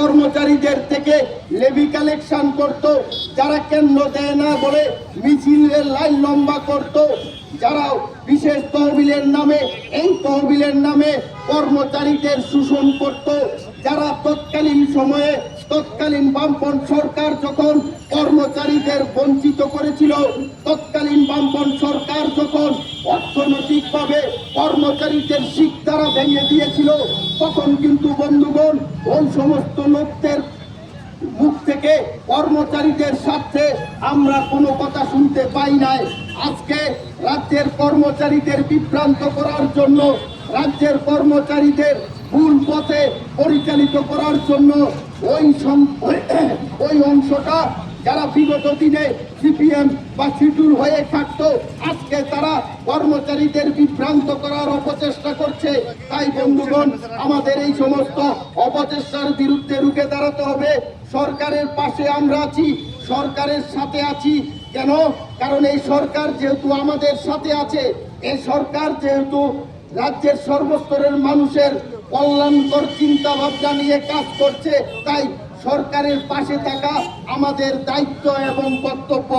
কর্মচারীদের থেকে Levy collection করত, যারা কেন্দ্র দেয় না বলে মিছিলের লাইন লম্বা করত, যারা বিশেষ তহবিলের নামে এই তহবিলের নামে কর্মচারীদের শোষণ করত, যারা তৎকালীন সময়ে তৎকালীন বামপন্থী সরকার যখন কর্মচারীদের বঞ্চিত করেছিল, তৎকালীন বামপন্থী সরকার যখন অর্থনৈতিকভাবে কর্মচারীদের শিকদাঁড়া ভেঙে দিয়েছিল, তখন কিন্তু বন্ধুগণ ওই সমস্ত লোকদের মুখ থেকে কর্মচারীদের স্বার্থে আমরা কোনো কথা শুনতে পাই নাই। আজকে রাজ্যের কর্মচারীদের বিভ্রান্ত করার জন্য, রাজ্যের কর্মচারীদের ভুল পথে পরিচালিত করার জন্য ওই অংশটা যারা বিগত দিনে সিপিএম বা সিটুর হয়ে থাকতো, আজকে তারা কর্মচারীদের বিভ্রান্ত করার অপচেষ্টা করছে। তাই বন্ধুগণ, আমাদের এই সমস্ত অপচেষ্টার বিরুদ্ধে রুখে দাঁড়াতে হবে। সরকারের পাশে আমরা আছি, সরকারের সাথে আছি। কেন? কারণ এই সরকার যেহেতু আমাদের সাথে আছে, এই সরকার যেহেতু রাজ্যের সর্বস্তরের মানুষের কল্যাণকর চিন্তা ভাবনা নিয়ে কাজ করছে, তাই সরকারের পাশে থাকা আমাদের দায়িত্ব এবং কর্তব্য।